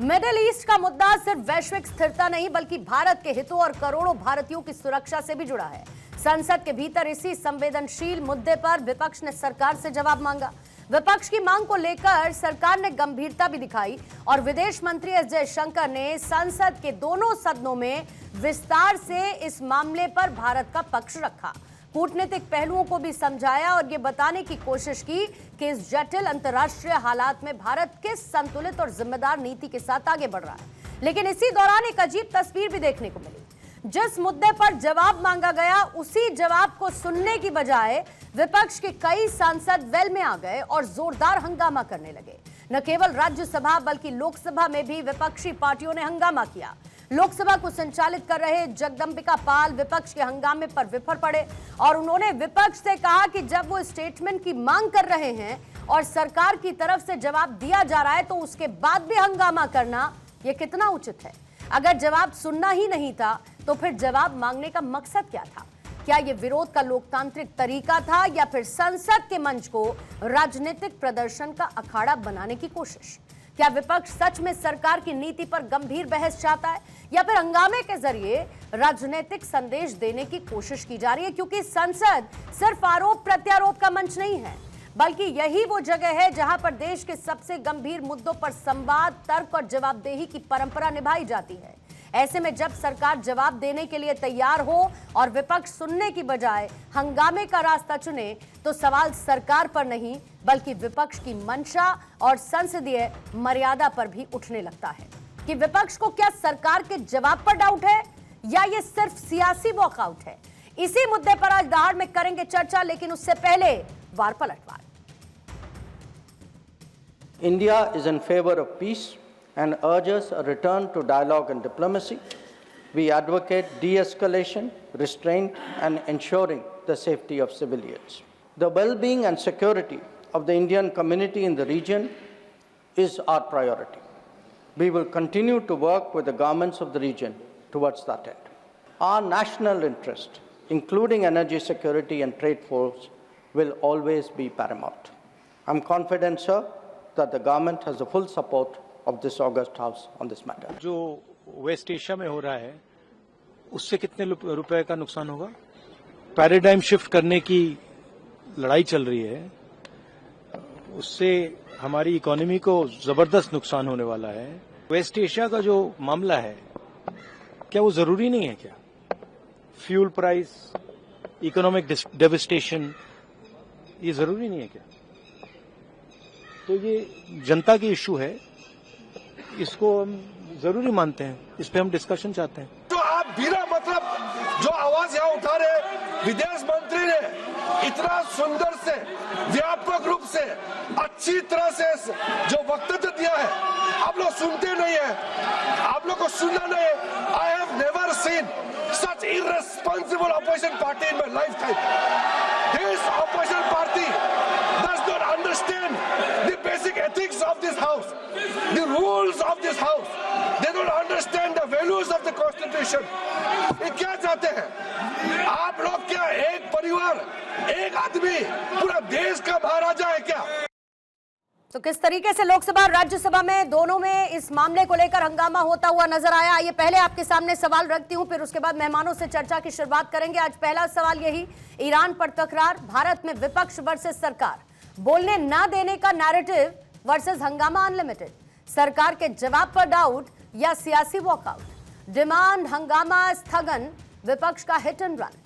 Middle east का मुद्दा सिर्फ वैश्विक स्थिरता नहीं बल्कि भारत के हितों और करोड़ों भारतीयों की सुरक्षा से भी जुड़ा है। संसद के भीतर इसी संवेदनशील मुद्दे पर विपक्ष ने सरकार से जवाब मांगा। विपक्ष की मांग को लेकर सरकार ने गंभीरता भी दिखाई और विदेश मंत्री एस जयशंकर ने संसद के दोनों सदनों में विस्तार से इस मामले पर भारत का पक्ष रखा, कूटनीतिक पहलुओं को भी समझाया और ये बताने की कोशिश की कि इस जटिल अंतर्राष्ट्रीय हालात में भारत किस संतुलित और जिम्मेदार नीति के साथ आगे बढ़ रहा है। लेकिन इसी दौरान एक अजीब तस्वीर भी देखने को मिली। जिस मुद्दे पर जवाब मांगा गया उसी जवाब को सुनने की बजाय विपक्ष के कई सांसद वेल में आ गए और जोरदार हंगामा करने लगे। न केवल राज्यसभा बल्कि लोकसभा में भी विपक्षी पार्टियों ने हंगामा किया। लोकसभा को संचालित कर रहे जगदंबिका पाल विपक्ष के हंगामे पर विफर पड़े और उन्होंने विपक्ष से कहा कि जब वो स्टेटमेंट की मांग कर रहे हैं और सरकार की तरफ से जवाब दिया जा रहा है तो उसके बाद भी हंगामा करना ये कितना उचित है। अगर जवाब सुनना ही नहीं था तो फिर जवाब मांगने का मकसद क्या था? क्या ये विरोध का लोकतांत्रिक तरीका था या फिर संसद के मंच को राजनीतिक प्रदर्शन का अखाड़ा बनाने की कोशिश? क्या विपक्ष सच में सरकार की नीति पर गंभीर बहस चाहता है या फिर हंगामे के जरिए राजनीतिक संदेश देने की कोशिश की जा रही है? क्योंकि संसद सिर्फ आरोप प्रत्यारोप का मंच नहीं है बल्कि यही वो जगह है जहां पर देश के सबसे गंभीर मुद्दों पर संवाद, तर्क और जवाबदेही की परंपरा निभाई जाती है। ऐसे में जब सरकार जवाब देने के लिए तैयार हो और विपक्ष सुनने की बजाय हंगामे का रास्ता चुने तो सवाल सरकार पर नहीं बल्कि विपक्ष की मंशा और संसदीय मर्यादा पर भी उठने लगता है कि विपक्ष को क्या सरकार के जवाब पर डाउट है या ये सिर्फ सियासी वॉकआउट है। इसी मुद्दे पर आज दहाड़ में करेंगे चर्चा, लेकिन उससे पहले वार पलटवार। India is in favor of peace and urges a return to dialogue and diplomacy. We advocate de-escalation, restraint, and ensuring the safety of civilians. The well-being and security of the Indian community in the region is our priority. We will continue to work with the governments of the region towards that end. Our national interest, including energy security and trade flows, will always be paramount. I'm confident, sir, that the government has the full support of this august house on this matter. जो waste Asia में हो रहा है उससे कितने रुपए का नुकसान होगा? पैराडाइम शिफ्ट करने की लड़ाई चल रही है, उससे हमारी इकोनॉमी को जबरदस्त नुकसान होने वाला है। वेस्ट एशिया का जो मामला है क्या वो जरूरी नहीं है क्या? फ्यूल प्राइस, इकोनॉमिक डेविस्टेशन, ये जरूरी नहीं है क्या? तो ये जनता की इश्यू है, इसको हम जरूरी मानते हैं, इस पे हम डिस्कशन चाहते हैं। जो आप बिना मतलब जो आवाज यहाँ उठा रहे, विदेश मंत्री ने इतना सुंदर से व्यापक रूप से अच्छी तरह से जो वक्तव्य दिया है, आप लोग सुनते नहीं है, आप लोग को सुनना नहीं है। I have never seen such irresponsible opposition party in my lifetime. This opposition party does not understand the basic ethics of this house, the rules of this house. They don't understand the values of the constitution. ये क्या चाहते हैं आप लोग? क्या एक परिवार, एक आदमी पूरा देश का महाराजा है क्या? तो किस तरीके से लोकसभा और राज्यसभा में दोनों में इस मामले को लेकर हंगामा होता हुआ नजर आया, ये पहले आपके सामने सवाल रखती हूं, फिर उसके बाद मेहमानों से चर्चा की शुरुआत करेंगे। आज पहला सवाल यही, ईरान पर तकरार, भारत में विपक्ष वर्सेस सरकार, बोलने ना देने का नैरेटिव वर्सेस हंगामा अनलिमिटेड, सरकार के जवाब पर डाउट या सियासी वॉकआउट, डिमांड हंगामा स्थगन, विपक्ष का हिट एंड रन।